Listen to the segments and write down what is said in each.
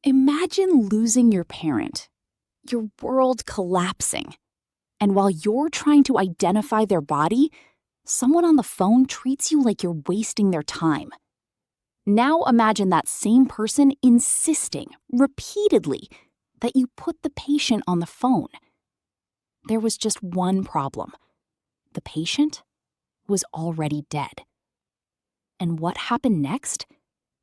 Imagine losing your parent, your world collapsing, and while you're trying to identify their body, someone on the phone treats you like you're wasting their time. Now imagine that same person insisting, repeatedly, that you put the patient on the phone. There was just one problem. The patient was already dead. And what happened next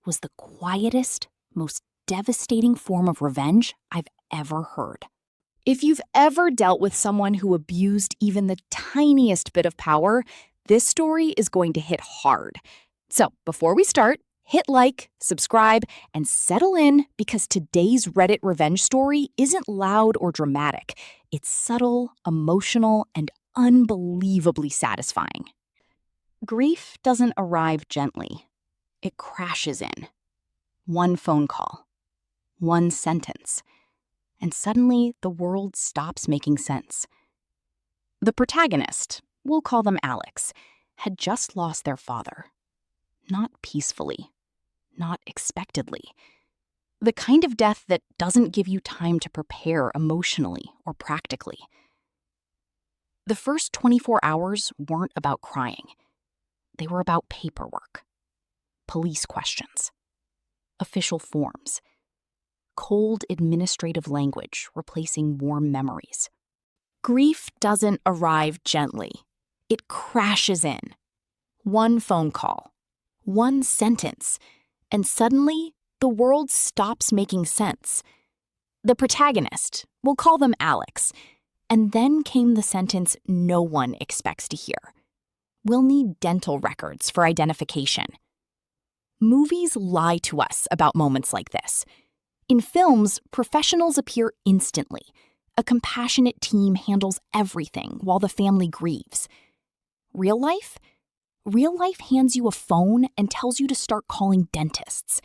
was the quietest, most devastating form of revenge I've ever heard. If you've ever dealt with someone who abused even the tiniest bit of power, this story is going to hit hard. So before we start, hit like, subscribe, and settle in because today's Reddit revenge story isn't loud or dramatic. It's subtle, emotional, and unbelievably satisfying. Grief doesn't arrive gently. It crashes in. One phone call, one sentence, and suddenly the world stops making sense. The protagonist, we'll call them Alex, had just lost their father. Not peacefully, not expectedly. The kind of death that doesn't give you time to prepare emotionally or practically. The first 24 hours weren't about crying. They were about paperwork, police questions, official forms, cold administrative language replacing warm memories. Grief doesn't arrive gently. It crashes in. One phone call, one sentence, and suddenly the world stops making sense. The protagonist, we'll call them Alex, and then came the sentence no one expects to hear. We'll need dental records for identification. Movies lie to us about moments like this. In films, professionals appear instantly. A compassionate team handles everything while the family grieves. Real life? Real life hands you a phone and tells you to start calling dentists.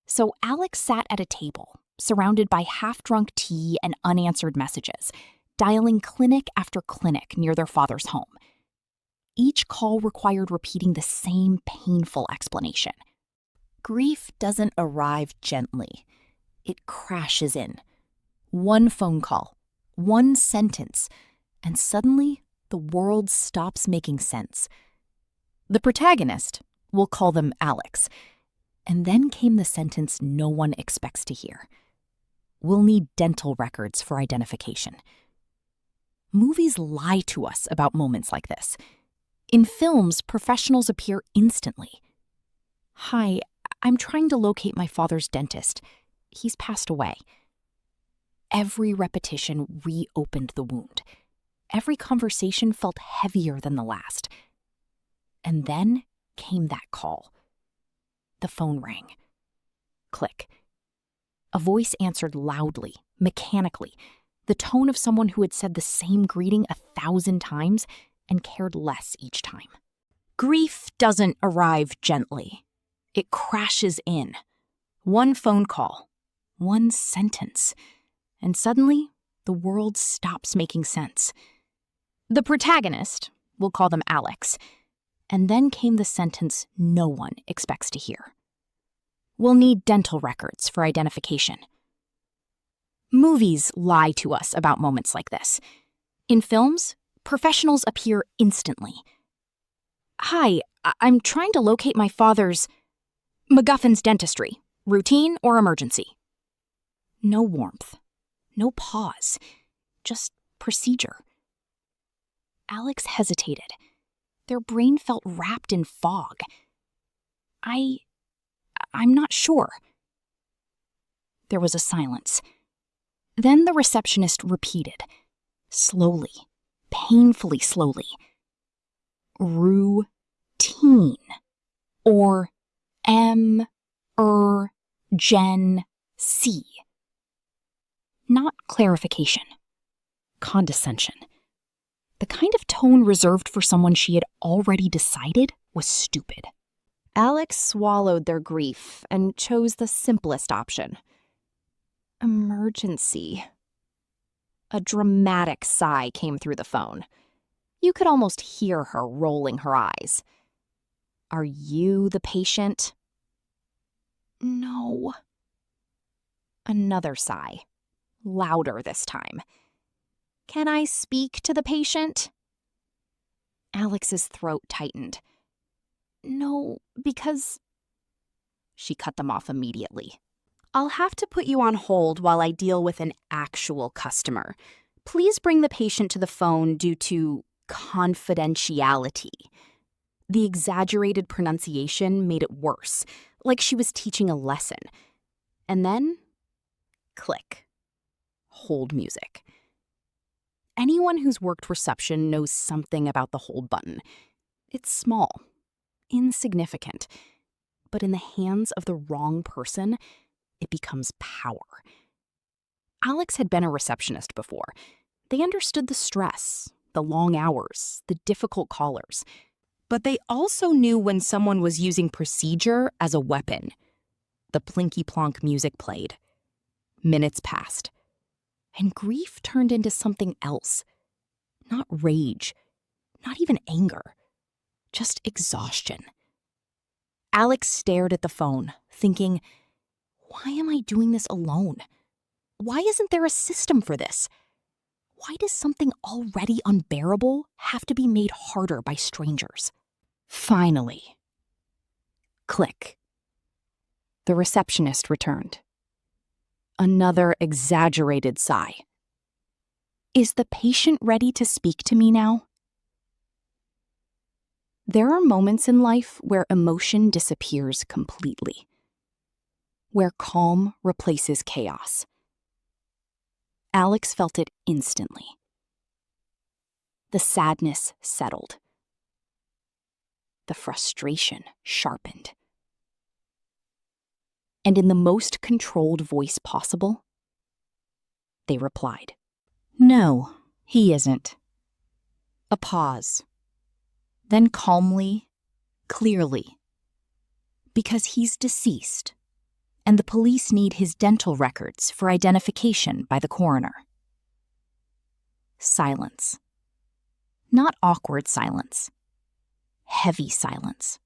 So Alex sat at a table, surrounded by half-drunk tea and unanswered messages, dialing clinic after clinic near their father's home. Each call required repeating the same painful explanation. Grief doesn't arrive gently. It crashes in. One phone call, one sentence, and suddenly the world stops making sense. The protagonist, we'll call them Alex, and then came the sentence no one expects to hear. We'll need dental records for identification. Movies lie to us about moments like this. In films, professionals appear instantly. Hi, I'm trying to locate my father's dentist. He's passed away. Every repetition reopened the wound. Every conversation felt heavier than the last. And then came that call. The phone rang. Click. A voice answered loudly, mechanically, the tone of someone who had said the same greeting 1,000 times and cared less each time. Grief doesn't arrive gently. It crashes in. One phone call, one sentence, and suddenly the world stops making sense. The protagonist, we'll call them Alex, and then came the sentence no one expects to hear. We'll need dental records for identification. Movies lie to us about moments like this. In films, professionals appear instantly. Hi, I'm trying to locate my father's MacGuffin's dentistry, routine or emergency. No warmth, no pause, just procedure. Alex hesitated. Their brain felt wrapped in fog. I'm not sure. There was a silence. Then the receptionist repeated, slowly, painfully slowly. Routine, or M-er-gen-C. Not clarification. Condescension. The kind of tone reserved for someone she had already decided was stupid. Alex swallowed their grief and chose the simplest option. Emergency. A dramatic sigh came through the phone. You could almost hear her rolling her eyes. Are you the patient? No. Another sigh, louder this time. "Can I speak to the patient?" Alex's throat tightened. "No, because—" She cut them off immediately. "I'll have to put you on hold while I deal with an actual customer. Please bring the patient to the phone due to confidentiality." The exaggerated pronunciation made it worse, like she was teaching a lesson. And then, click. Hold music. Anyone who's worked reception knows something about the hold button. It's small, insignificant, but in the hands of the wrong person, it becomes power. Alex had been a receptionist before. They understood the stress, the long hours, the difficult callers. But they also knew when someone was using procedure as a weapon. The plinky-plonk music played. Minutes passed. And grief turned into something else. Not rage, not even anger, just exhaustion. Alex stared at the phone, thinking, why am I doing this alone? Why isn't there a system for this? Why does something already unbearable have to be made harder by strangers? Finally. Click. The receptionist returned. Another exaggerated sigh. "Is the patient ready to speak to me now?" There are moments in life where emotion disappears completely, where calm replaces chaos. Alex felt it instantly. The sadness settled. The frustration sharpened. And in the most controlled voice possible, they replied, "No, he isn't." A pause. Then calmly, clearly, "Because he's deceased, and the police need his dental records for identification by the coroner." Silence. Not awkward silence. Heavy silence.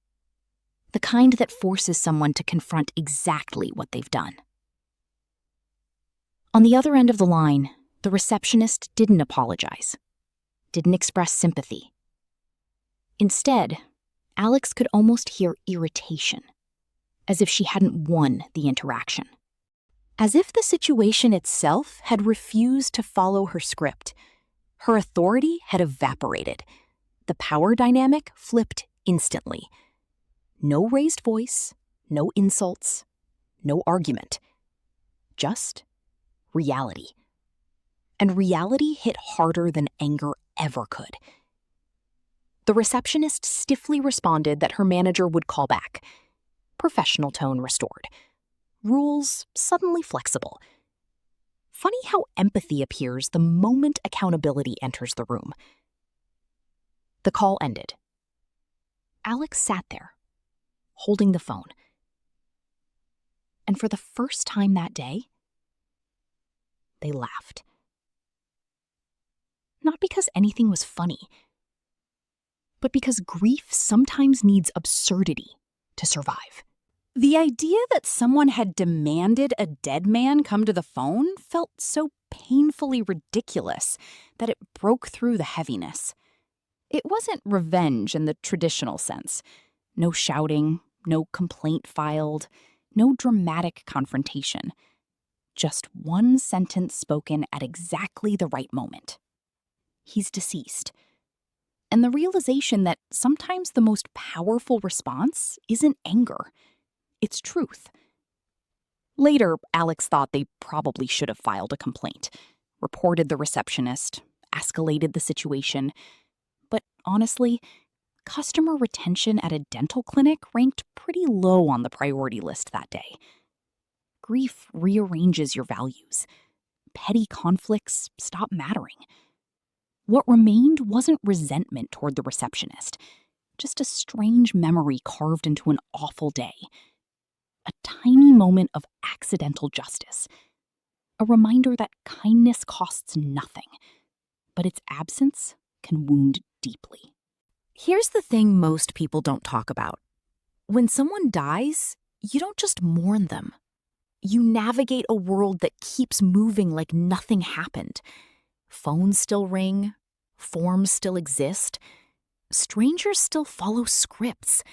The kind that forces someone to confront exactly what they've done. On the other end of the line, the receptionist didn't apologize, didn't express sympathy. Instead, Alex could almost hear irritation, as if she hadn't won the interaction. As if the situation itself had refused to follow her script. Her authority had evaporated. The power dynamic flipped instantly. No raised voice, no insults, no argument. Just reality. And reality hit harder than anger ever could. The receptionist stiffly responded that her manager would call back. Professional tone restored. Rules suddenly flexible. Funny how empathy appears the moment accountability enters the room. The call ended. Alex sat there, holding the phone. And for the first time that day, they laughed. Not because anything was funny, but because grief sometimes needs absurdity to survive. The idea that someone had demanded a dead man come to the phone felt so painfully ridiculous that it broke through the heaviness. It wasn't revenge in the traditional sense. No shouting, no complaint filed, no dramatic confrontation. Just one sentence spoken at exactly the right moment. He's deceased. And the realization that sometimes the most powerful response isn't anger. It's truth. Later, Alex thought they probably should have filed a complaint, reported the receptionist, escalated the situation. But honestly, customer retention at a dental clinic ranked pretty low on the priority list that day. Grief rearranges your values. Petty conflicts stop mattering. What remained wasn't resentment toward the receptionist, just a strange memory carved into an awful day. A tiny moment of accidental justice. A reminder that kindness costs nothing, but its absence can wound deeply. Here's the thing most people don't talk about. When someone dies, you don't just mourn them. You navigate a world that keeps moving like nothing happened. Phones still ring, forms still exist, strangers still follow scripts.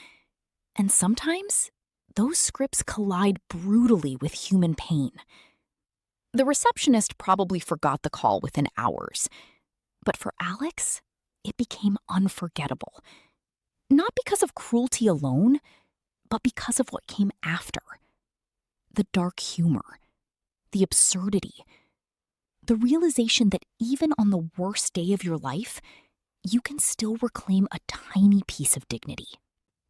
And sometimes, those scripts collide brutally with human pain. The receptionist probably forgot the call within hours. But for Alex, it became unforgettable. Not because of cruelty alone, but because of what came after. The dark humor, the absurdity, the realization that even on the worst day of your life, you can still reclaim a tiny piece of dignity.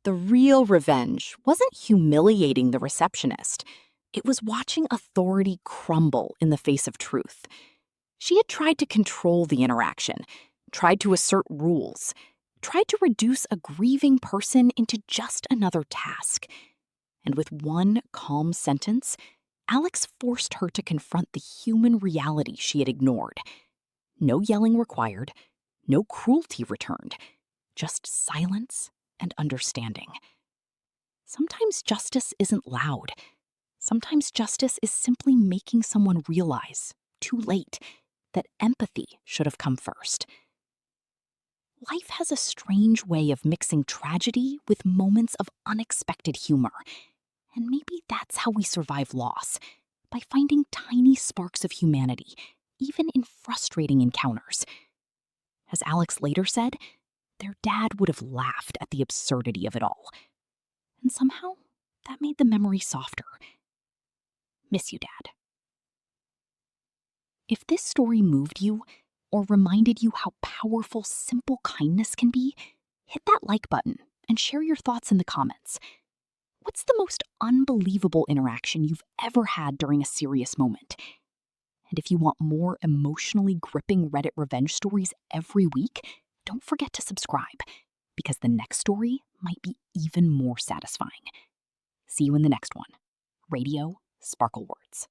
The real revenge wasn't humiliating the receptionist. It was watching authority crumble in the face of truth. She had tried to control the interaction, tried to assert rules, tried to reduce a grieving person into just another task. And with one calm sentence, Alex forced her to confront the human reality she had ignored. No yelling required, no cruelty returned, just silence and understanding. Sometimes justice isn't loud. Sometimes justice is simply making someone realize, too late, that empathy should have come first. Life has a strange way of mixing tragedy with moments of unexpected humor. And maybe that's how we survive loss, by finding tiny sparks of humanity, even in frustrating encounters. As Alex later said, their dad would have laughed at the absurdity of it all. And somehow, that made the memory softer. Miss you, Dad. If this story moved you, or reminded you how powerful simple kindness can be, hit that like button and share your thoughts in the comments. What's the most unbelievable interaction you've ever had during a serious moment? And if you want more emotionally gripping Reddit revenge stories every week, don't forget to subscribe, because the next story might be even more satisfying. See you in the next one. Radio Sparkle Words.